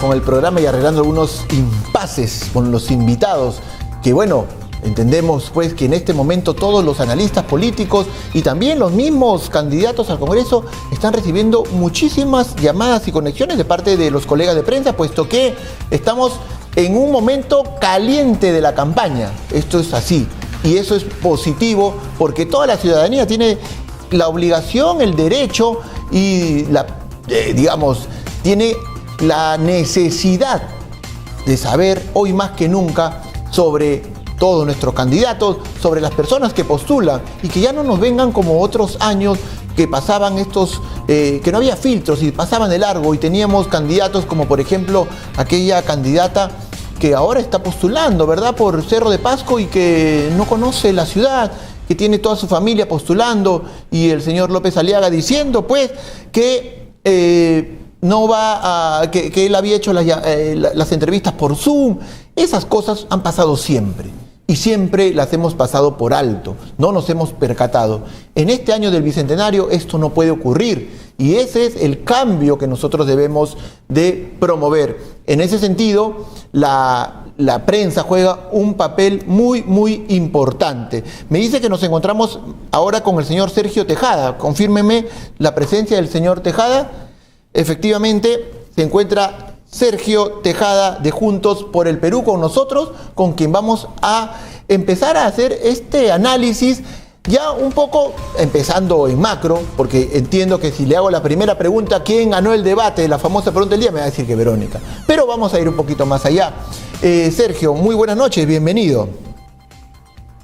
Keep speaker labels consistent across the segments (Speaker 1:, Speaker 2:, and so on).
Speaker 1: con el programa y arreglando algunos impases con los invitados, que bueno, entendemos pues que en este momento todos los analistas políticos y también los mismos candidatos al Congreso están recibiendo muchísimas llamadas y conexiones de parte de los colegas de prensa, puesto que estamos en un momento caliente de la campaña. Esto es así y eso es positivo porque toda la ciudadanía tiene la obligación, el derecho y tiene la necesidad de saber hoy más que nunca sobre todos nuestros candidatos, sobre las personas que postulan y que ya no nos vengan como otros años que pasaban que no había filtros y pasaban de largo y teníamos candidatos como por ejemplo aquella candidata que ahora está postulando, ¿verdad? Por Cerro de Pasco y que no conoce la ciudad, que tiene toda su familia postulando y el señor López Aliaga diciendo pues que que él había hecho las entrevistas por Zoom. Esas cosas han pasado siempre y siempre las hemos pasado por alto, no nos hemos percatado. En este año del Bicentenario esto no puede ocurrir y ese es el cambio que nosotros debemos de promover. En ese sentido, la prensa juega un papel muy, muy importante. Me dice que nos encontramos ahora con el señor Sergio Tejada. Confírmeme la presencia del señor Tejada. Efectivamente, se encuentra Sergio Tejada de Juntos por el Perú con nosotros, con quien vamos a empezar a hacer este análisis ya un poco empezando en macro, porque entiendo que si le hago la primera pregunta, ¿quién ganó el debate? La famosa pregunta del día, me va a decir que Verónica. Pero vamos a ir un poquito más allá. Sergio, muy buenas noches, bienvenido.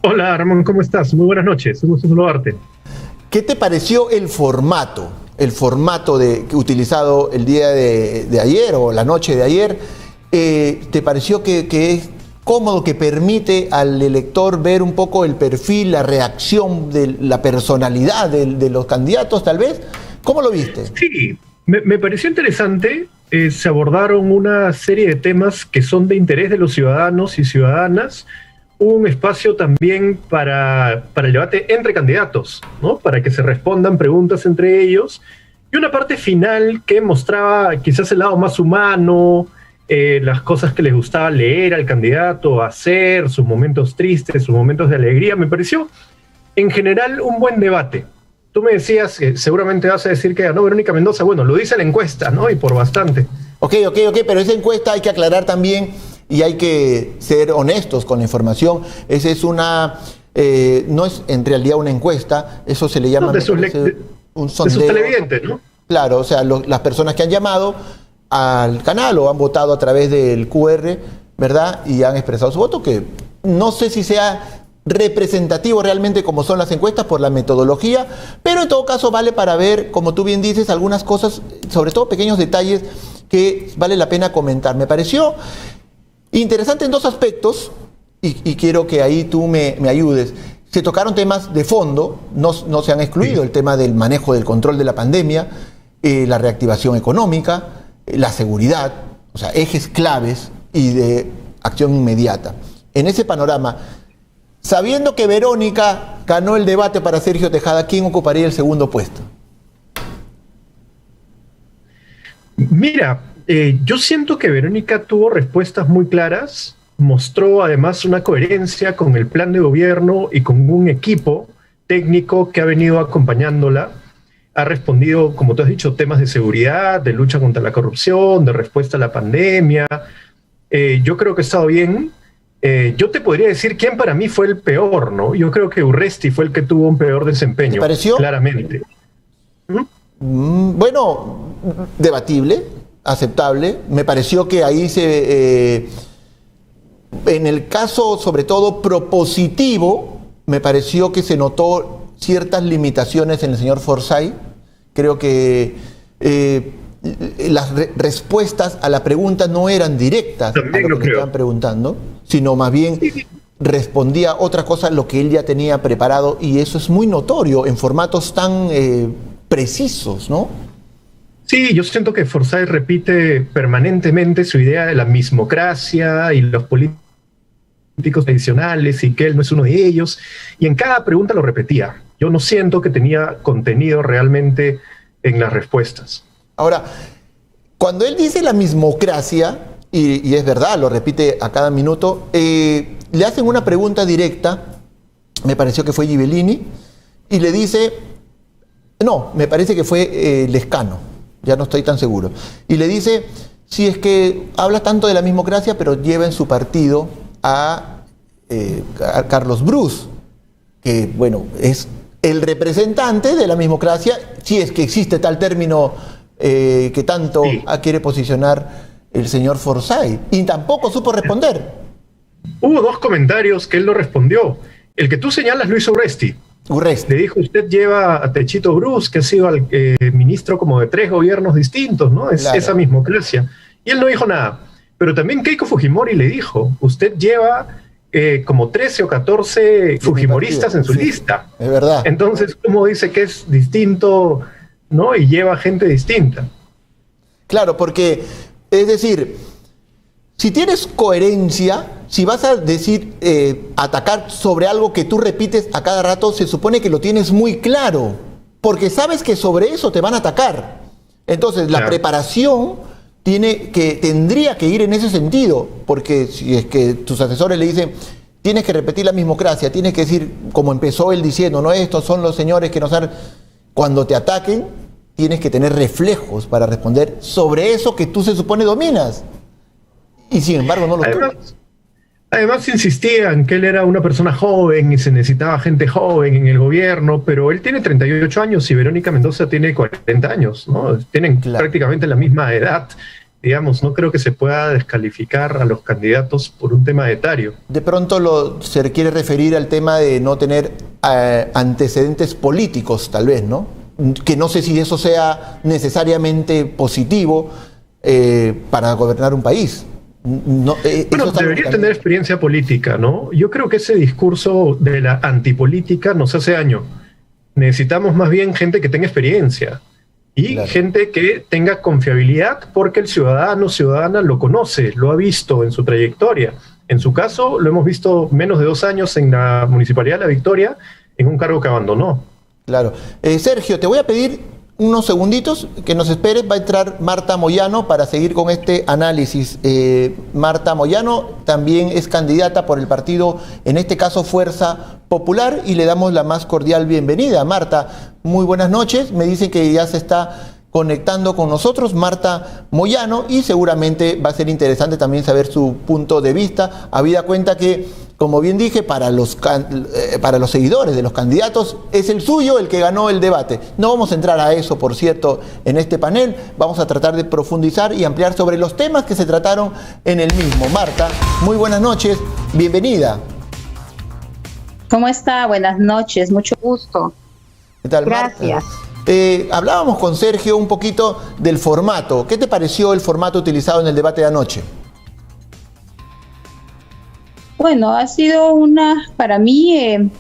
Speaker 2: Hola Ramón, ¿cómo estás? Muy buenas noches, un gusto saludarte.
Speaker 1: ¿Qué te pareció el formato utilizado el día de ayer o la noche de ayer? ¿Te pareció que es cómodo, que permite al elector ver un poco el perfil, la reacción de la personalidad de los candidatos tal vez? ¿Cómo lo viste?
Speaker 2: Sí, me pareció interesante. Se abordaron una serie de temas que son de interés de los ciudadanos y ciudadanas. Hubo un espacio también para el debate entre candidatos, ¿no? Para que se respondan preguntas entre ellos. Y una parte final que mostraba quizás el lado más humano, las cosas que les gustaba leer al candidato, hacer, sus momentos tristes, sus momentos de alegría. Me pareció, en general, un buen debate. Tú me decías que seguramente vas a decir que ganó Verónica Mendoza. Bueno, lo dice la encuesta, ¿no? Y por bastante.
Speaker 1: Ok, pero esa encuesta hay que aclarar también y hay que ser honestos con la información. Esa es no es en realidad una encuesta, eso se le llama un sondeo. De sus televidentes, ¿no? Claro, o sea, las personas que han llamado al canal o han votado a través del QR, ¿verdad? Y han expresado su voto, que no sé si sea representativo realmente como son las encuestas por la metodología, pero en todo caso vale para ver, como tú bien dices, algunas cosas, sobre todo pequeños detalles que vale la pena comentar. Me pareció interesante en dos aspectos y quiero que ahí tú me ayudes. Se tocaron temas de fondo, no se han excluido el tema del manejo del control de la pandemia, la reactivación económica, la seguridad, o sea, ejes claves y de acción inmediata. En ese panorama, sabiendo que Verónica ganó el debate para Sergio Tejada, ¿quién ocuparía el segundo puesto?
Speaker 2: Mira, yo siento que Verónica tuvo respuestas muy claras, mostró además una coherencia con el plan de gobierno y con un equipo técnico que ha venido acompañándola. Ha respondido, como tú has dicho, temas de seguridad, de lucha contra la corrupción, de respuesta a la pandemia. Yo creo que ha estado bien. Yo te podría decir quién para mí fue el peor, ¿no? Yo creo que Urresti fue el que tuvo un peor desempeño.
Speaker 1: ¿Te pareció?
Speaker 2: Claramente.
Speaker 1: Bueno, debatible, aceptable. Me pareció que ahí en el caso, sobre todo propositivo, me pareció que se notó ciertas limitaciones en el señor Forsyth. Creo que las respuestas a la pregunta no eran directas a lo que le estaban preguntando, sino más bien respondía otra cosa a lo que él ya tenía preparado, y eso es muy notorio en formatos tan precisos, ¿no?
Speaker 2: Sí, yo siento que Forsyth repite permanentemente su idea de la mismocracia y los políticos tradicionales y que él no es uno de ellos, y en cada pregunta lo repetía. Yo no siento que tenía contenido realmente en las respuestas.
Speaker 1: Ahora, Cuando él dice la mismocracia, y es verdad, lo repite a cada minuto, le hacen una pregunta directa, me pareció que fue Ghibellini, y le dice, no, me parece que fue Lescano, ya no estoy tan seguro, y le dice, si es que habla tanto de la mismocracia, pero lleva en su partido a Carlos Bruce, que bueno, es el representante de la mismocracia, si es que existe tal término que tanto quiere posicionar el señor Forsyth, y tampoco supo responder.
Speaker 2: Hubo dos comentarios que él no respondió. El que tú señalas, Luis Urresti. Le dijo, usted lleva a Techito Bruce, que ha sido ministro como de 3 gobiernos distintos, ¿no? Es esa mismocracia. Y él no dijo nada. Pero también Keiko Fujimori le dijo, usted lleva como 13 o 14 fujimoristas en su lista.
Speaker 1: Es verdad.
Speaker 2: Entonces, ¿cómo dice que es distinto, ¿no? Y lleva gente distinta.
Speaker 1: Claro, porque, es decir, si tienes coherencia, si vas a decir, atacar sobre algo que tú repites a cada rato, se supone que lo tienes muy claro, porque sabes que sobre eso te van a atacar. Entonces, la preparación tendría que ir en ese sentido, porque si es que tus asesores le dicen, tienes que repetir la mismocracia, tienes que decir, como empezó él diciendo, no, estos son los señores que nos han... Cuando te ataquen, tienes que tener reflejos para responder sobre eso que tú se supone dominas. Y sin embargo no lo tuvo.
Speaker 2: Además insistían que él era una persona joven y se necesitaba gente joven en el gobierno, pero él tiene 38 años y Verónica Mendoza tiene 40 años, ¿no? Tienen prácticamente la misma edad, digamos, no creo que se pueda descalificar a los candidatos por un tema etario.
Speaker 1: De pronto se quiere referir al tema de no tener antecedentes políticos, tal vez, ¿no? Que no sé si eso sea necesariamente positivo para gobernar un país.
Speaker 2: No, bueno, debería tener experiencia política, ¿no? Yo creo que ese discurso de la antipolítica nos hace daño. Necesitamos más bien gente que tenga experiencia y gente que tenga confiabilidad porque el ciudadana lo conoce, lo ha visto en su trayectoria. En su caso, lo hemos visto menos de 2 años en la Municipalidad de La Victoria, en un cargo que abandonó.
Speaker 1: Claro. Sergio, te voy a pedir unos segunditos, que nos esperes, va a entrar Marta Moyano para seguir con este análisis. Marta Moyano también es candidata por el partido, en este caso Fuerza Popular, y le damos la más cordial bienvenida. Marta, muy buenas noches, me dicen que ya se está conectando con nosotros Marta Moyano, y seguramente va a ser interesante también saber su punto de vista, habida cuenta que, como bien dije, para los seguidores de los candidatos es el suyo el que ganó el debate. No vamos a entrar a eso, por cierto, en este panel. Vamos a tratar de profundizar y ampliar sobre los temas que se trataron en el mismo. Marta, muy buenas noches, bienvenida.
Speaker 3: ¿Cómo está? Buenas noches, mucho gusto.
Speaker 1: ¿Qué tal,
Speaker 3: gracias.
Speaker 1: Marta? Hablábamos con Sergio un poquito del formato. ¿Qué te pareció el formato utilizado en el debate de anoche?
Speaker 3: Bueno, ha sido para mí,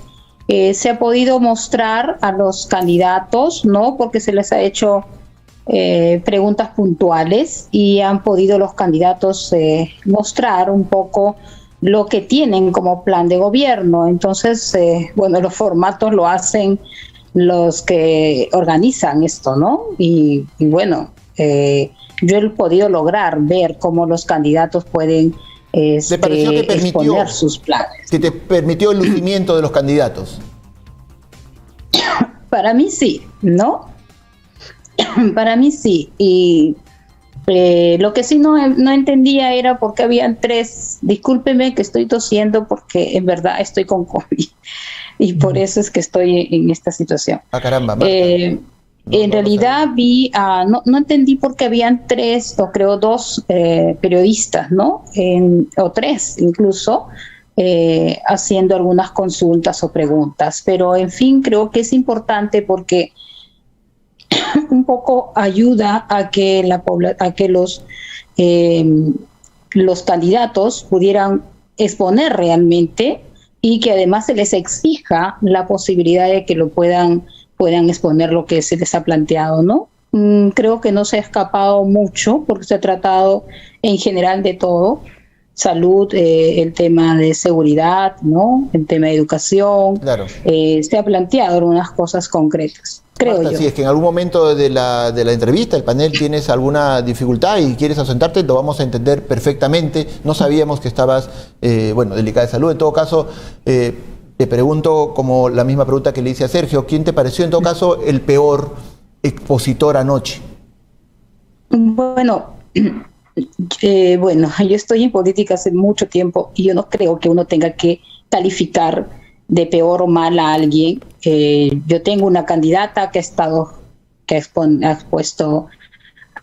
Speaker 3: se ha podido mostrar a los candidatos, ¿no? Porque se les ha hecho preguntas puntuales y han podido los candidatos mostrar un poco lo que tienen como plan de gobierno. Entonces, bueno, los formatos lo hacen los que organizan esto, ¿no? Y bueno, yo he podido lograr ver cómo los candidatos pueden
Speaker 1: ¿te pareció que
Speaker 3: exponer sus planes?
Speaker 1: ¿Que te permitió el lucimiento de los candidatos?
Speaker 3: Para mí sí, ¿no? Para mí sí. Y lo que sí no entendía era por qué habían 3. Discúlpeme que estoy tosiendo porque en verdad estoy con COVID. Y por eso es que estoy en esta situación.
Speaker 1: Ah, caramba, Marta.
Speaker 3: En realidad no entendí por qué habían 3 o creo 2 periodistas, ¿no? O 3 incluso, haciendo algunas consultas o preguntas. Pero en fin, creo que es importante porque un poco ayuda a que los candidatos pudieran exponer realmente y que además se les exija la posibilidad de que lo puedan exponer lo que se les ha planteado, ¿no? Creo que no se ha escapado mucho porque se ha tratado en general de todo, salud, el tema de seguridad, ¿no? El tema de educación,
Speaker 1: claro.
Speaker 3: Se ha planteado algunas cosas concretas. creo
Speaker 1: Marta,
Speaker 3: yo.
Speaker 1: Si es que en algún momento de la entrevista, el panel, tienes alguna dificultad y quieres ausentarte, lo vamos a entender perfectamente. No sabíamos que estabas, delicada de salud. En todo caso, te pregunto, como la misma pregunta que le hice a Sergio, ¿quién te pareció en todo caso el peor expositor anoche?
Speaker 3: Bueno, yo estoy en política hace mucho tiempo y yo no creo que uno tenga que calificar de peor o mal a alguien. Yo tengo una candidata que ha expuesto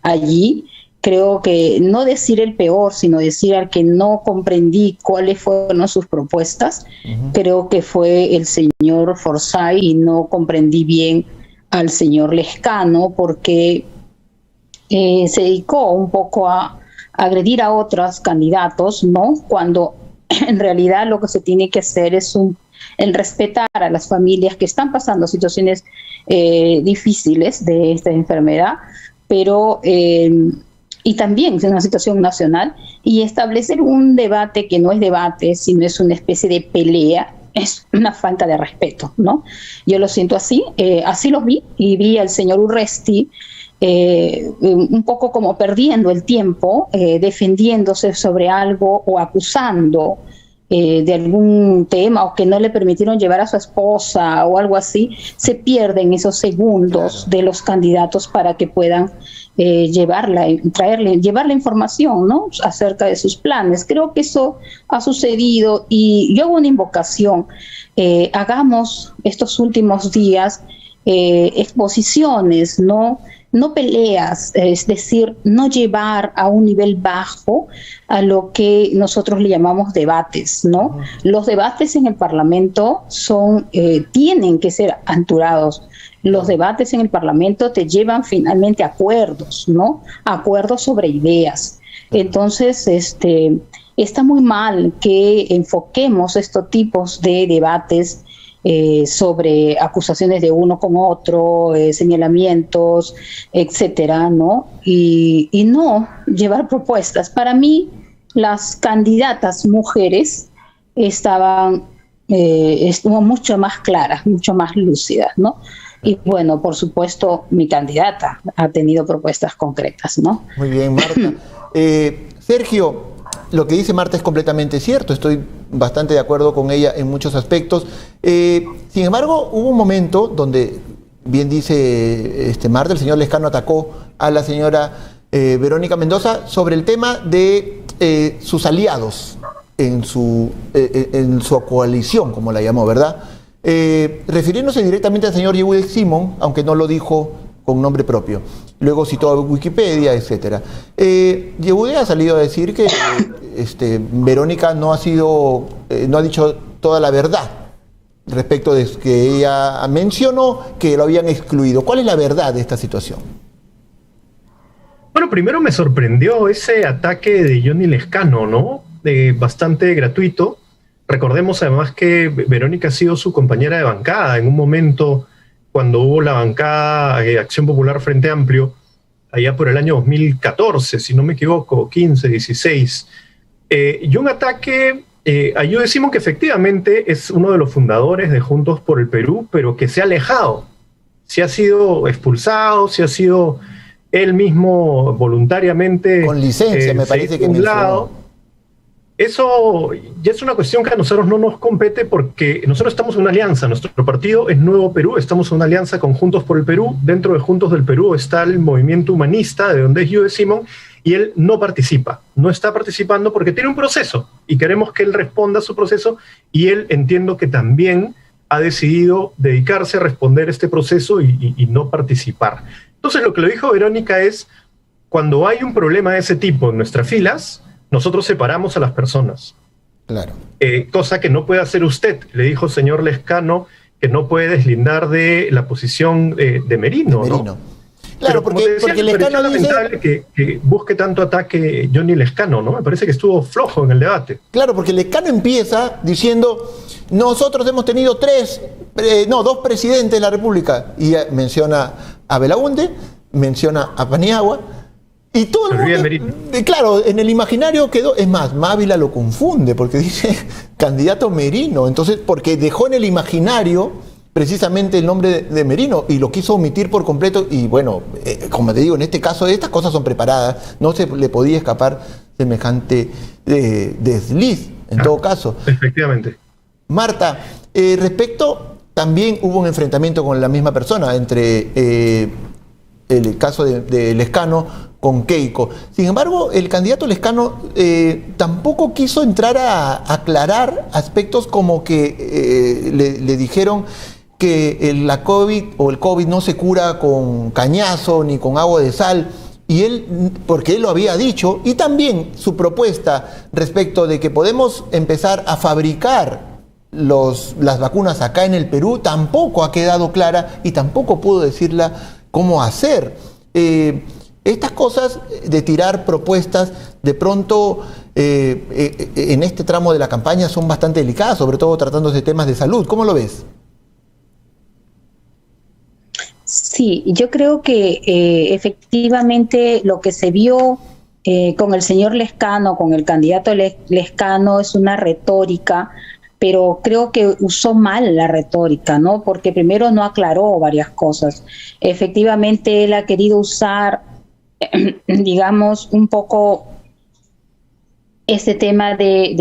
Speaker 3: allí. Creo que no decir el peor, sino decir al que no comprendí cuáles fueron sus propuestas. Creo que fue el señor Forsyth y no comprendí bien al señor Lezcano porque se dedicó un poco a agredir a otros candidatos, ¿no? Cuando en realidad lo que se tiene que hacer es el respetar a las familias que están pasando situaciones difíciles de esta enfermedad, pero y también es una situación nacional, y establecer un debate que no es debate, sino es una especie de pelea, es una falta de respeto, ¿no? Yo lo siento así, así los vi, y vi al señor Urresti un poco como perdiendo el tiempo, defendiéndose sobre algo o acusando de algún tema, o que no le permitieron llevar a su esposa o algo así. Se pierden esos segundos de los candidatos para que puedan llevar la información, ¿no?, acerca de sus planes. Creo que eso ha sucedido y yo hago una invocación. Hagamos estos últimos días exposiciones, no peleas, es decir, no llevar a un nivel bajo a lo que nosotros le llamamos debates, ¿no? Los debates en el Parlamento tienen que ser anturados. Los debates en el Parlamento te llevan finalmente a acuerdos, ¿no? Acuerdos sobre ideas. Entonces, está muy mal que enfoquemos estos tipos de debates sobre acusaciones de uno con otro, señalamientos, etcétera, ¿no? Y no llevar propuestas. Para mí, las candidatas mujeres estuvo mucho más claras, mucho más lúcidas, ¿no? Y bueno, por supuesto, mi candidata ha tenido propuestas concretas, ¿no?
Speaker 1: Muy bien, Marta. Sergio, lo que dice Marta es completamente cierto, estoy bastante de acuerdo con ella en muchos aspectos. Sin embargo, hubo un momento donde, bien dice Marta, el señor Lezcano atacó a la señora Verónica Mendoza sobre el tema de sus aliados en su coalición, como la llamó, ¿verdad? Refiriéndose directamente al señor Yehude Simón, aunque no lo dijo con nombre propio. Luego citó a Wikipedia, etc. Yehude ha salido a decir que Verónica no ha dicho toda la verdad respecto de que ella mencionó que lo habían excluido. ¿Cuál es la verdad de esta situación?
Speaker 2: Bueno, primero me sorprendió ese ataque de Johnny Lezcano, ¿no? Bastante gratuito. Recordemos además que Verónica ha sido su compañera de bancada en un momento cuando hubo la bancada Acción Popular Frente Amplio, allá por el año 2014, si no me equivoco, 15, 16. Y un ataque a Yehude Simón, que efectivamente es uno de los fundadores de Juntos por el Perú, pero que se ha alejado, se ha sido expulsado, se ha sido él mismo voluntariamente...
Speaker 1: Con licencia, me parece que mencionó.
Speaker 2: Eso ya es una cuestión que a nosotros no nos compete porque nosotros estamos en una alianza. Nuestro partido es Nuevo Perú, estamos en una alianza con Juntos por el Perú. Dentro de Juntos del Perú está el movimiento humanista, de donde es Yehude Simón, y él no participa. No está participando porque tiene un proceso y queremos que él responda a su proceso, y él, entiendo que también ha decidido dedicarse a responder este proceso y no participar. Entonces, lo que le dijo Verónica es, cuando hay un problema de ese tipo en nuestras filas, nosotros separamos a las personas.
Speaker 1: Claro.
Speaker 2: Cosa que no puede hacer usted, le dijo el señor Lezcano, que no puede deslindar de la posición de Merino, ¿no?
Speaker 1: Claro, porque Lezcano dice...
Speaker 2: que busque tanto ataque Johnny Lezcano, ¿no? Me parece que estuvo flojo en el debate.
Speaker 1: Claro, porque Lezcano empieza diciendo, nosotros hemos tenido dos presidentes de la República, y menciona a Belaúnde, menciona a Paniagua, y todo el mundo, claro, en el imaginario quedó, es más, Mávila lo confunde porque dice candidato Merino, entonces porque dejó en el imaginario precisamente el nombre de Merino y lo quiso omitir por completo. Y bueno, como te digo, en este caso estas cosas son preparadas, no se le podía escapar semejante desliz en todo caso.
Speaker 2: Efectivamente.
Speaker 1: Marta, respecto, también hubo un enfrentamiento con la misma persona entre el caso de Lezcano con Keiko. Sin embargo, el candidato Lezcano tampoco quiso entrar a aclarar aspectos como que le dijeron que la COVID o el COVID no se cura con cañazo ni con agua de sal, y él, porque él lo había dicho, y también su propuesta respecto de que podemos empezar a fabricar las vacunas acá en el Perú, tampoco ha quedado clara y tampoco pudo decirla cómo hacer. Estas cosas de tirar propuestas, de pronto en este tramo de la campaña son bastante delicadas, sobre todo tratándose de temas de salud. ¿Cómo lo ves?
Speaker 3: Sí, yo creo que efectivamente lo que se vio con el señor Lezcano, con el candidato Lezcano, es una retórica, pero creo que usó mal la retórica, ¿no? Porque primero no aclaró varias cosas. Efectivamente, él ha querido usar, digamos, un poco ese tema de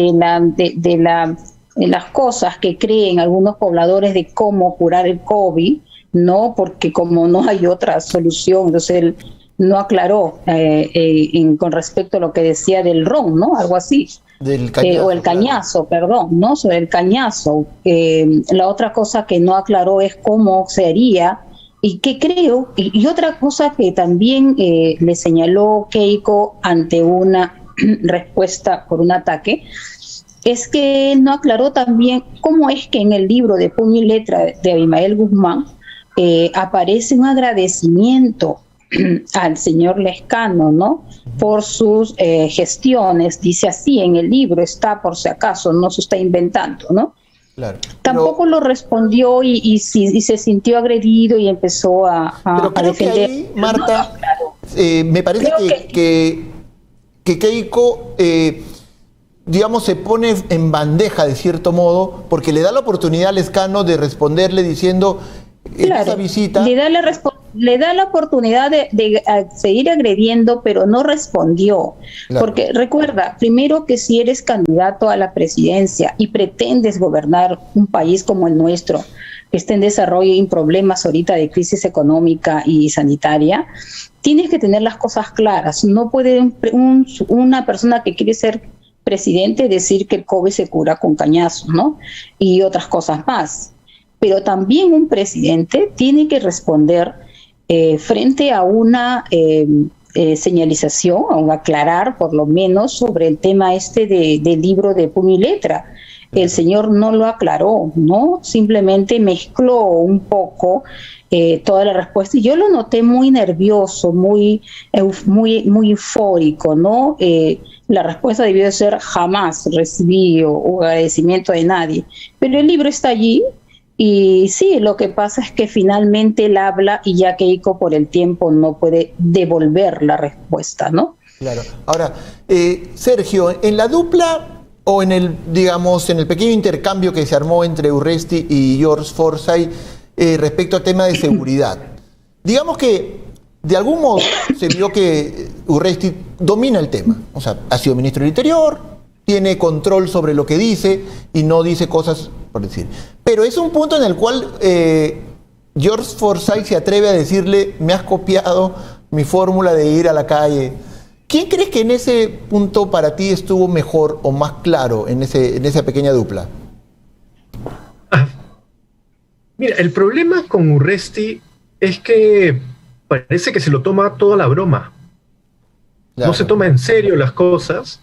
Speaker 3: las cosas que creen algunos pobladores de cómo curar el COVID, ¿no? Porque como no hay otra solución, entonces él no aclaró con respecto a lo que decía del ron, ¿no? Algo así.
Speaker 1: Del cañazo,
Speaker 3: o el cañazo, claro. Perdón, ¿no? Sobre el cañazo. La otra cosa que no aclaró es cómo se haría, y que creo, y otra cosa que también le señaló Keiko ante una respuesta por un ataque, es que él no aclaró también cómo es que en el libro de Puño y Letra de Abimael Guzmán aparece un agradecimiento al señor Lezcano, ¿no? Por sus gestiones, dice así en el libro, está por si acaso, no se está inventando, ¿no?
Speaker 1: Claro,
Speaker 3: tampoco lo respondió y se sintió agredido y empezó a defender.
Speaker 1: Que ahí, Marta, me parece que Keiko, digamos, se pone en bandeja de cierto modo, porque le da la oportunidad a Lezcano de responderle diciendo,
Speaker 3: claro,
Speaker 1: esa visita...
Speaker 3: Le da la oportunidad de seguir agrediendo, pero no respondió. Claro. Porque recuerda, primero, que si eres candidato a la presidencia y pretendes gobernar un país como el nuestro, que está en desarrollo y en problemas ahorita de crisis económica y sanitaria, tienes que tener las cosas claras. No puede una persona que quiere ser presidente decir que el COVID se cura con cañazos, ¿no? Y otras cosas más. Pero también un presidente tiene que responder frente a una señalización, a un aclarar por lo menos sobre el tema del libro de Puño y Letra. El señor no lo aclaró, ¿no? Simplemente mezcló un poco toda la respuesta, y yo lo noté muy nervioso, muy eufórico, ¿no? La respuesta debió de ser: jamás recibí un agradecimiento de nadie, pero el libro está allí. Y sí, lo que pasa es que finalmente él habla y ya Keiko por el tiempo no puede devolver la respuesta, ¿no?
Speaker 1: Claro. Ahora, Sergio, en la dupla o en el pequeño intercambio que se armó entre Urresti y George Forsyth respecto al tema de seguridad, digamos que de algún modo se vio que Urresti domina el tema, o sea, ha sido ministro del Interior, tiene control sobre lo que dice y no dice cosas por decir. Pero es un punto en el cual George Forsyth se atreve a decirle: me has copiado mi fórmula de ir a la calle. ¿Quién crees que en ese punto para ti estuvo mejor o más claro en esa pequeña dupla?
Speaker 2: Mira, el problema con Urresti es que parece que se lo toma toda la broma. Claro. No se toma en serio las cosas.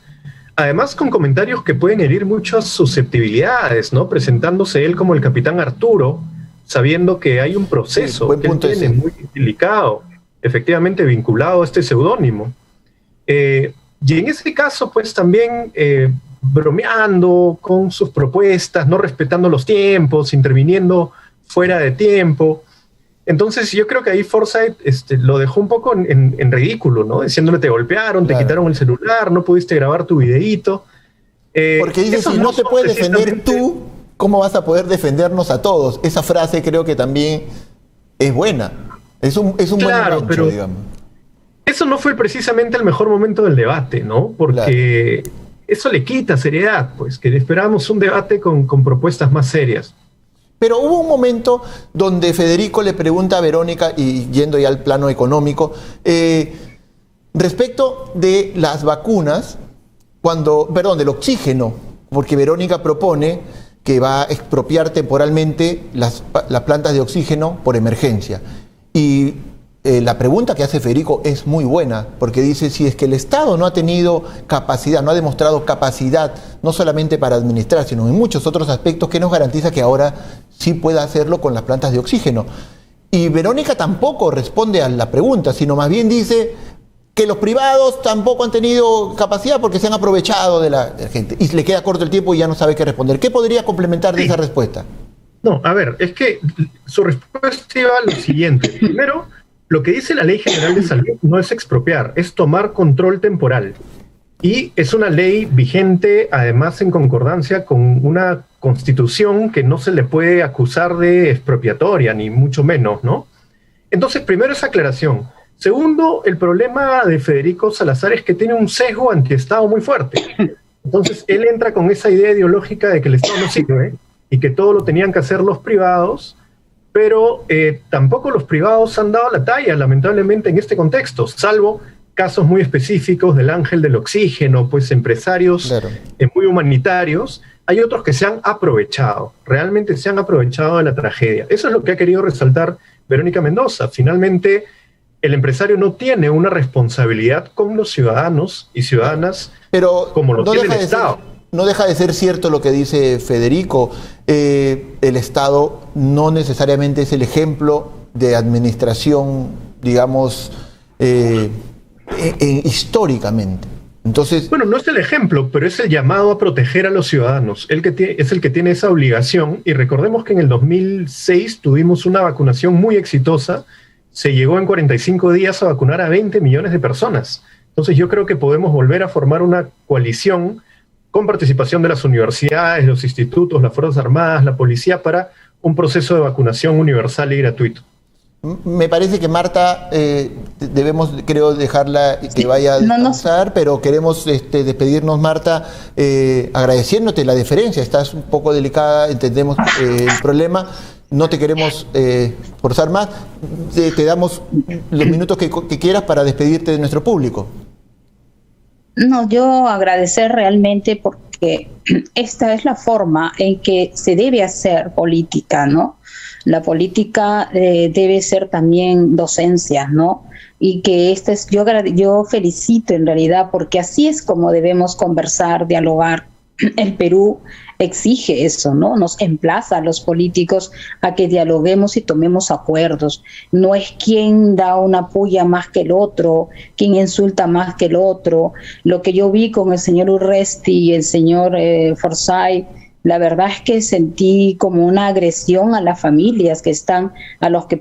Speaker 2: Además, con comentarios que pueden herir muchas susceptibilidades, ¿no? Presentándose él como el capitán Arturo, sabiendo que hay un proceso que él tiene muy delicado, efectivamente vinculado a este seudónimo. Y en ese caso, pues también bromeando con sus propuestas, no respetando los tiempos, interviniendo fuera de tiempo. Entonces yo creo que ahí Forsyth lo dejó un poco en ridículo, ¿no? Diciéndole: te golpearon, claro, te quitaron el celular, no pudiste grabar tu videíto.
Speaker 1: Porque dice, si no te puedes defender tú, ¿cómo vas a poder defendernos a todos? Esa frase creo que también es buena. Es un buen enganche,
Speaker 2: pero
Speaker 1: digamos.
Speaker 2: Eso no fue precisamente el mejor momento del debate, ¿no? Porque eso le quita seriedad, pues, que esperábamos un debate con propuestas más serias.
Speaker 1: Pero hubo un momento donde Federico le pregunta a Verónica, y yendo ya al plano económico, respecto de las vacunas, del oxígeno, porque Verónica propone que va a expropiar temporalmente las plantas de oxígeno por emergencia. Y la pregunta que hace Federico es muy buena, porque dice, si es que el Estado no ha tenido capacidad, no ha demostrado capacidad, no solamente para administrar, sino en muchos otros aspectos, ¿qué nos garantiza que ahora sí pueda hacerlo con las plantas de oxígeno? Y Verónica tampoco responde a la pregunta, sino más bien dice que los privados tampoco han tenido capacidad porque se han aprovechado de la gente. Y le queda corto el tiempo y ya no sabe qué responder. ¿Qué podría complementar de esa respuesta?
Speaker 2: No, a ver, es que su respuesta iba a lo siguiente. Primero, lo que dice la Ley General de Salud no es expropiar, es tomar control temporal. Y es una ley vigente, además en concordancia con una constitución que no se le puede acusar de expropiatoria, ni mucho menos, ¿no? Entonces, primero esa aclaración. Segundo, el problema de Federico Salazar es que tiene un sesgo antiestado muy fuerte. Entonces, él entra con esa idea ideológica de que el Estado no sirve y que todo lo tenían que hacer los privados, pero tampoco los privados han dado la talla, lamentablemente, en este contexto, salvo casos muy específicos del ángel del oxígeno, pues empresarios muy humanitarios. Hay otros que se han aprovechado, realmente se han aprovechado de la tragedia. Eso es lo que ha querido resaltar Verónica Mendoza. Finalmente, el empresario no tiene una responsabilidad con los ciudadanos y ciudadanas, pero como lo tiene el Estado.
Speaker 1: No deja de ser cierto lo que dice Federico. El Estado no necesariamente es el ejemplo de administración, digamos, históricamente. Entonces,
Speaker 2: bueno, no es el ejemplo, pero es el llamado a proteger a los ciudadanos. Es el que tiene esa obligación. Y recordemos que en el 2006 tuvimos una vacunación muy exitosa. Se llegó en 45 días a vacunar a 20 millones de personas. Entonces yo creo que podemos volver a formar una coalición con participación de las universidades, los institutos, las Fuerzas Armadas, la policía, para un proceso de vacunación universal y gratuito.
Speaker 1: Me parece que Marta, debemos, creo, dejarla que vaya a descansar, pero queremos despedirnos, Marta, agradeciéndote la deferencia. Estás un poco delicada, entendemos el problema. No te queremos forzar más. Te damos los minutos que quieras para despedirte de nuestro público.
Speaker 3: No, yo agradecer realmente porque esta es la forma en que se debe hacer política, ¿no? La política debe ser también docencia, ¿no? Y que yo felicito en realidad porque así es como debemos conversar, dialogar. El Perú exige eso, ¿no? Nos emplaza a los políticos a que dialoguemos y tomemos acuerdos. No es quien da una puya más que el otro, quien insulta más que el otro. Lo que yo vi con el señor Urresti y el señor Forsyth, la verdad es que sentí como una agresión a las familias que están, a los que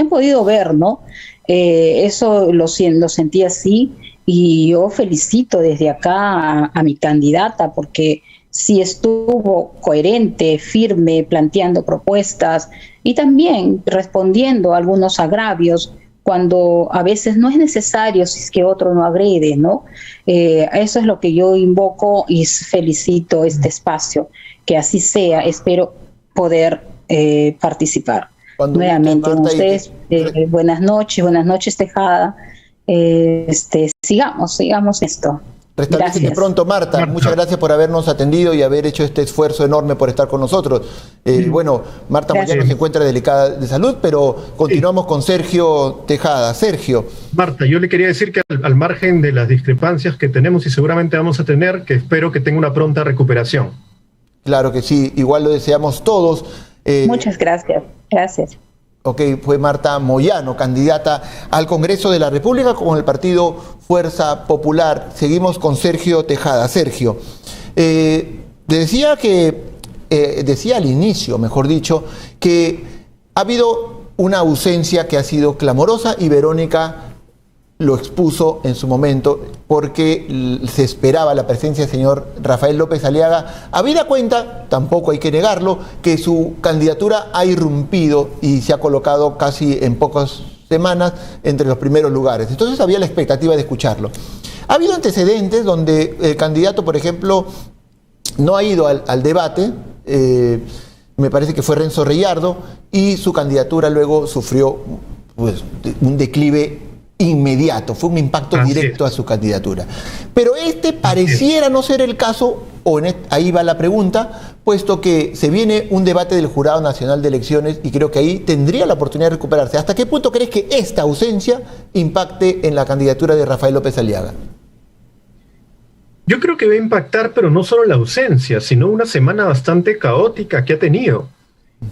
Speaker 3: han podido ver, ¿no? Eso lo sentí así. Y yo felicito desde acá a mi candidata porque sí estuvo coherente, firme, planteando propuestas y también respondiendo a algunos agravios cuando a veces no es necesario si es que otro no agrede, ¿no? Eso es lo que yo invoco y felicito este espacio, que así sea. Espero poder participar. Nuevamente con ustedes. Buenas noches, Tejada. Sigamos esto.
Speaker 1: Restablecete pronto, Marta. Muchas gracias por habernos atendido y haber hecho este esfuerzo enorme por estar con nosotros. Bueno, Marta Moyano se encuentra delicada de salud, pero continuamos con Sergio Tejada. Sergio.
Speaker 2: Marta, yo le quería decir que al margen de las discrepancias que tenemos y seguramente vamos a tener, que espero que tenga una pronta recuperación.
Speaker 1: Claro que sí, igual lo deseamos todos.
Speaker 3: Muchas gracias. Gracias.
Speaker 1: Ok, fue Marta Moyano, candidata al Congreso de la República con el partido Fuerza Popular. Seguimos con Sergio Tejada. Sergio, decía al inicio, mejor dicho, que ha habido una ausencia que ha sido clamorosa y Verónica lo expuso en su momento porque se esperaba la presencia del señor Rafael López Aliaga. Habida cuenta, tampoco hay que negarlo, que su candidatura ha irrumpido y se ha colocado casi en pocas semanas entre los primeros lugares. Entonces había la expectativa de escucharlo. Ha habido antecedentes donde el candidato, por ejemplo, no ha ido al debate, me parece que fue Renzo Reyardo, y su candidatura luego sufrió pues, un declive inmediato, fue un impacto directo a su candidatura. Pero pareciera no ser el caso, ahí va la pregunta, puesto que se viene un debate del Jurado Nacional de Elecciones y creo que ahí tendría la oportunidad de recuperarse. ¿Hasta qué punto crees que esta ausencia impacte en la candidatura de Rafael López Aliaga?
Speaker 2: Yo creo que va a impactar, pero no solo la ausencia, sino una semana bastante caótica que ha tenido.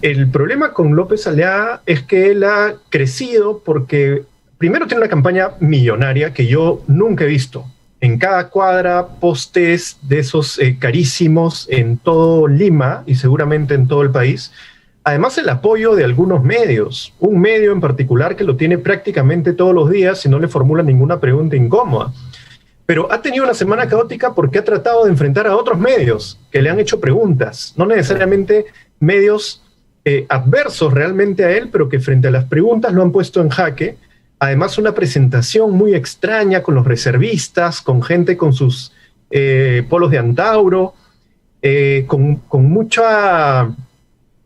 Speaker 2: El problema con López Aliaga es que él ha crecido porque primero tiene una campaña millonaria que yo nunca he visto. En cada cuadra, postes de esos carísimos en todo Lima y seguramente en todo el país. Además, el apoyo de algunos medios. Un medio en particular que lo tiene prácticamente todos los días y no le formula ninguna pregunta incómoda. Pero ha tenido una semana caótica porque ha tratado de enfrentar a otros medios que le han hecho preguntas. No necesariamente medios adversos realmente a él, pero que frente a las preguntas lo han puesto en jaque. Además, una presentación muy extraña con los reservistas, con gente con sus polos de Antauro, con mucha,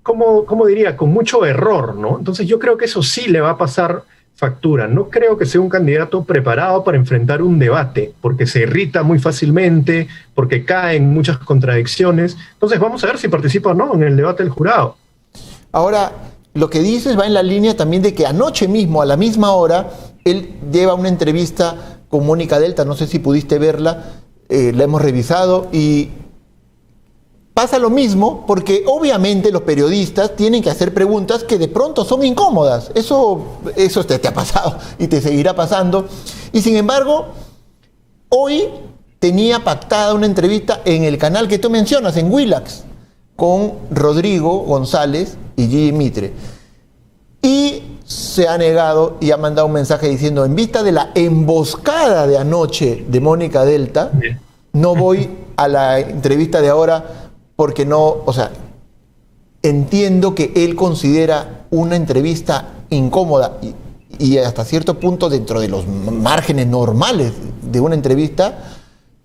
Speaker 2: ¿cómo diría? Con mucho error, ¿no? Entonces yo creo que eso sí le va a pasar factura. No creo que sea un candidato preparado para enfrentar un debate, porque se irrita muy fácilmente, porque cae en muchas contradicciones. Entonces vamos a ver si participa o no en el debate del jurado.
Speaker 1: Ahora, lo que dices va en la línea también de que anoche mismo, a la misma hora, él lleva una entrevista con Mónica Delta, no sé si pudiste verla, la hemos revisado y pasa lo mismo porque obviamente los periodistas tienen que hacer preguntas que de pronto son incómodas. Eso te ha pasado y te seguirá pasando. Y sin embargo, hoy tenía pactada una entrevista en el canal que tú mencionas, en Willax, con Rodrigo González y Gigi Mitre. Y se ha negado y ha mandado un mensaje diciendo, en vista de la emboscada de anoche de Mónica Delta, no voy a la entrevista de ahora porque no, o sea, entiendo que él considera una entrevista incómoda y hasta cierto punto dentro de los márgenes normales de una entrevista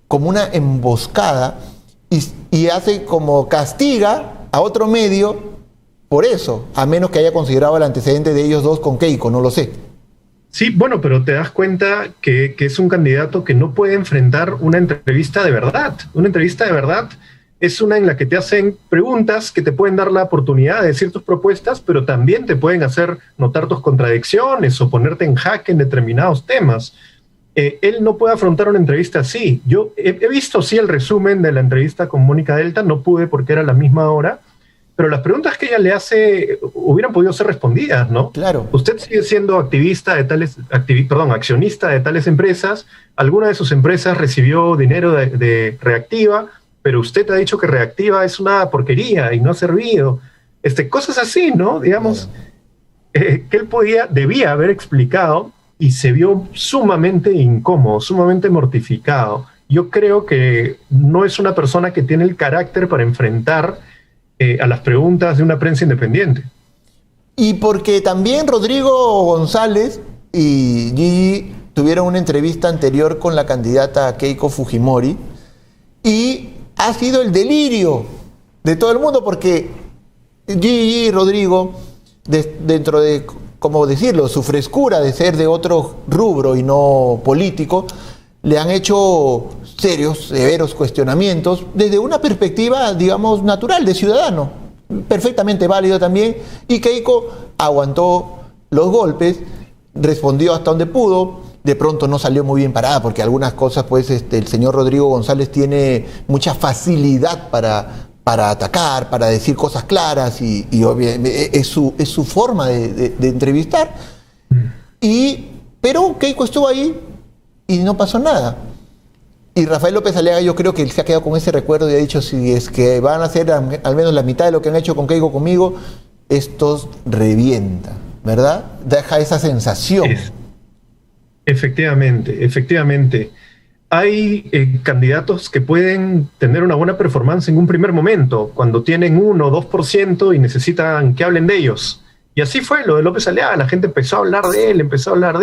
Speaker 1: como una emboscada y hace como castiga a otro medio por eso, a menos que haya considerado el antecedente de ellos dos con Keiko, no lo sé.
Speaker 2: Sí, bueno, pero te das cuenta que es un candidato que no puede enfrentar una entrevista de verdad. Una entrevista de verdad es una en la que te hacen preguntas que te pueden dar la oportunidad de decir tus propuestas, pero también te pueden hacer notar tus contradicciones o ponerte en jaque en determinados temas. Él no puede afrontar una entrevista así. Yo he visto sí el resumen de la entrevista con Mónica Delta, no pude porque era la misma hora, pero las preguntas que ella le hace hubieran podido ser respondidas, ¿no?
Speaker 1: Claro.
Speaker 2: Usted sigue siendo accionista de tales empresas. Alguna de sus empresas recibió dinero de Reactiva, pero usted ha dicho que Reactiva es una porquería y no ha servido. Cosas así, ¿no? Digamos, que él debía haber explicado y se vio sumamente incómodo, sumamente mortificado. Yo creo que no es una persona que tiene el carácter para enfrentar a las preguntas de una prensa independiente.
Speaker 1: Y porque también Rodrigo González y Gigi tuvieron una entrevista anterior con la candidata Keiko Fujimori y ha sido el delirio de todo el mundo porque Gigi y Rodrigo, dentro de, ¿cómo decirlo?, su frescura de ser de otro rubro y no político, le han hecho serios, severos cuestionamientos desde una perspectiva, digamos, natural, de ciudadano, perfectamente válido también, y Keiko aguantó los golpes, respondió hasta donde pudo, de pronto no salió muy bien parada, porque algunas cosas, pues, el señor Rodrigo González tiene mucha facilidad para atacar, para decir cosas claras, y obviamente es su forma de entrevistar. Pero Keiko estuvo ahí y no pasó nada. Y Rafael López Aliaga, yo creo que él se ha quedado con ese recuerdo y ha dicho, si es que van a hacer al menos la mitad de lo que han hecho con Keiko conmigo, estos revienta, ¿verdad? Deja esa sensación.
Speaker 2: Efectivamente. Hay candidatos que pueden tener una buena performance en un primer momento, cuando tienen 1 o 2% y necesitan que hablen de ellos. Y así fue lo de López Aliaga, la gente empezó a hablar de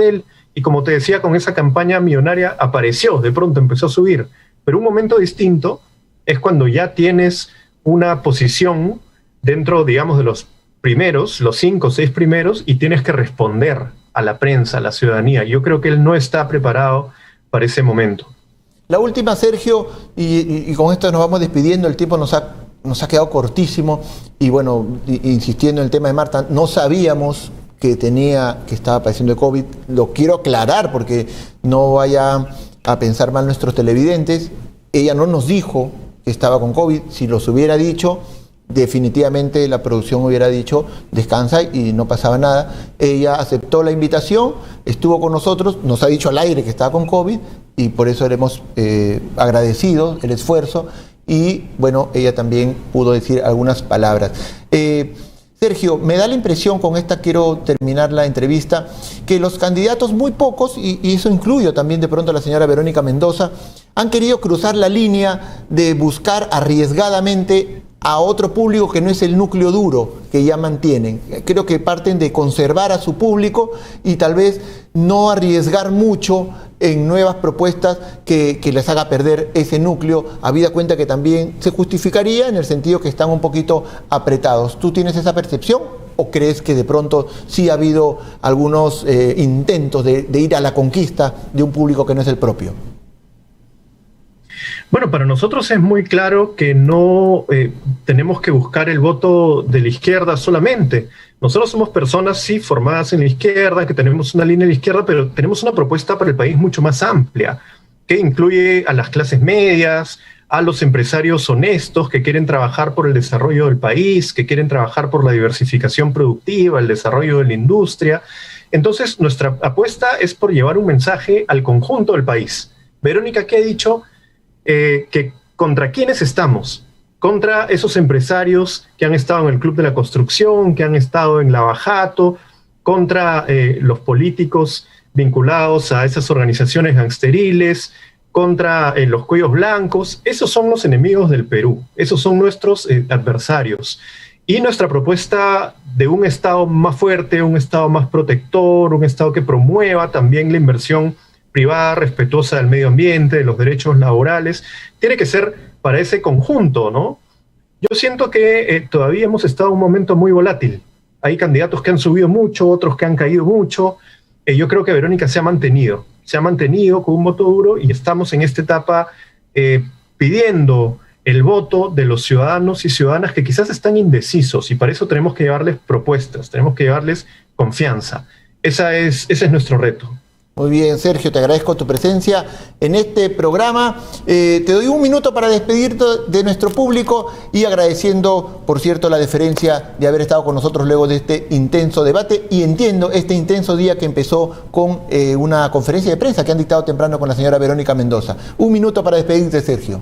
Speaker 2: él, y como te decía, con esa campaña millonaria apareció, de pronto empezó a subir. Pero un momento distinto es cuando ya tienes una posición dentro, digamos, de los primeros, los 5 o 6 primeros, y tienes que responder a la prensa, a la ciudadanía. Yo creo que él no está preparado para ese momento.
Speaker 1: La última, Sergio, y con esto nos vamos despidiendo, el tiempo nos ha quedado cortísimo, y bueno, insistiendo en el tema de Marta, no sabíamos que estaba padeciendo de COVID. Lo quiero aclarar porque no vaya a pensar mal nuestros televidentes. Ella no nos dijo que estaba con COVID. Si los hubiera dicho, definitivamente la producción hubiera dicho descansa y no pasaba nada. Ella aceptó la invitación, estuvo con nosotros, nos ha dicho al aire que estaba con COVID y por eso le hemos agradecido el esfuerzo y bueno, ella también pudo decir algunas palabras. Sergio, me da la impresión, con esta quiero terminar la entrevista, que los candidatos, muy pocos, y eso incluyo también de pronto a la señora Verónica Mendoza, han querido cruzar la línea de buscar arriesgadamente a otro público que no es el núcleo duro que ya mantienen. Creo que parten de conservar a su público y tal vez no arriesgar mucho en nuevas propuestas que les haga perder ese núcleo, habida cuenta que también se justificaría en el sentido que están un poquito apretados. ¿Tú tienes esa percepción o crees que de pronto sí ha habido algunos intentos de ir a la conquista de un público que no es el propio?
Speaker 2: Bueno, para nosotros es muy claro que no tenemos que buscar el voto de la izquierda solamente. Nosotros somos personas, sí, formadas en la izquierda, que tenemos una línea de la izquierda, pero tenemos una propuesta para el país mucho más amplia, que incluye a las clases medias, a los empresarios honestos que quieren trabajar por el desarrollo del país, que quieren trabajar por la diversificación productiva, el desarrollo de la industria. Entonces, nuestra apuesta es por llevar un mensaje al conjunto del país. Verónica, ¿qué ha dicho? Que contra quiénes estamos, contra esos empresarios que han estado en el Club de la Construcción, que han estado en Lavajato, contra los políticos vinculados a esas organizaciones gangsteriles, contra los cuellos blancos. Esos son los enemigos del Perú, esos son nuestros adversarios. Y nuestra propuesta de un Estado más fuerte, un Estado más protector, un Estado que promueva también la inversión privada, respetuosa del medio ambiente, de los derechos laborales, tiene que ser para ese conjunto, ¿no? Yo siento que todavía hemos estado en un momento muy volátil. Hay candidatos que han subido mucho, otros que han caído mucho. Yo creo que Verónica se ha mantenido con un voto duro y estamos en esta etapa pidiendo el voto de los ciudadanos y ciudadanas que quizás están indecisos y para eso tenemos que llevarles propuestas, tenemos que llevarles confianza. Ese es nuestro reto.
Speaker 1: Muy bien, Sergio, te agradezco tu presencia en este programa. Te doy un minuto para despedirte de nuestro público y agradeciendo, por cierto, la deferencia de haber estado con nosotros luego de este intenso debate y entiendo este intenso día que empezó con una conferencia de prensa que han dictado temprano con la señora Verónica Mendoza. Un minuto para despedirte, Sergio.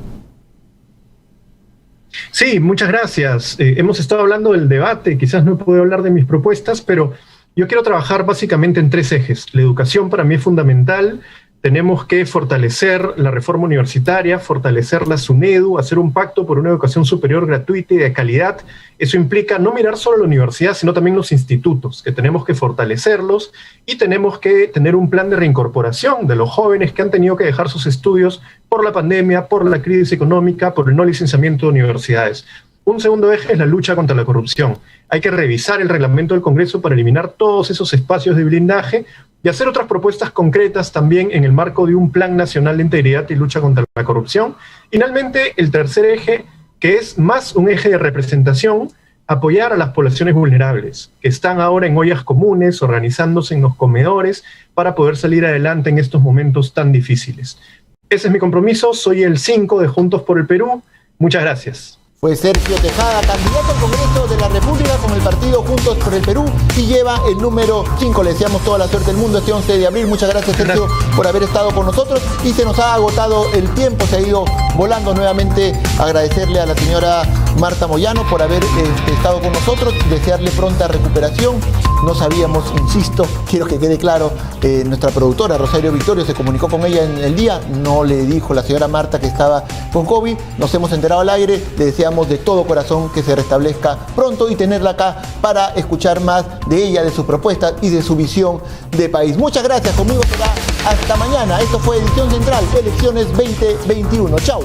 Speaker 2: Sí, muchas gracias. Hemos estado hablando del debate, quizás no he podido hablar de mis propuestas, pero yo quiero trabajar básicamente en 3 ejes. La educación para mí es fundamental. Tenemos que fortalecer la reforma universitaria, fortalecer la SUNEDU, hacer un pacto por una educación superior gratuita y de calidad. Eso implica no mirar solo la universidad, sino también los institutos, que tenemos que fortalecerlos y tenemos que tener un plan de reincorporación de los jóvenes que han tenido que dejar sus estudios por la pandemia, por la crisis económica, por el no licenciamiento de universidades. Un segundo eje es la lucha contra la corrupción. Hay que revisar el reglamento del Congreso para eliminar todos esos espacios de blindaje y hacer otras propuestas concretas también en el marco de un Plan Nacional de Integridad y Lucha contra la Corrupción. Finalmente, el tercer eje, que es más un eje de representación, apoyar a las poblaciones vulnerables, que están ahora en ollas comunes, organizándose en los comedores para poder salir adelante en estos momentos tan difíciles. Ese es mi compromiso, soy el 5 de Juntos por el Perú. Muchas gracias.
Speaker 1: Fue Sergio Tejada, candidato al Congreso de la República con el partido Juntos por el Perú y lleva el número 5. Le deseamos toda la suerte del mundo este 11 de abril. Muchas gracias, Sergio, por haber estado con nosotros y se nos ha agotado el tiempo, se ha ido volando nuevamente. Agradecerle a la señora Marta Moyano, por haber estado con nosotros, desearle pronta recuperación. No sabíamos, insisto, quiero que quede claro, nuestra productora Rosario Victorio se comunicó con ella en el día, no le dijo la señora Marta que estaba con COVID, nos hemos enterado al aire, le deseamos de todo corazón que se restablezca pronto y tenerla acá para escuchar más de ella, de sus propuestas y de su visión de país. Muchas gracias, conmigo será hasta mañana. Esto fue Edición Central, Elecciones 2021. Chau.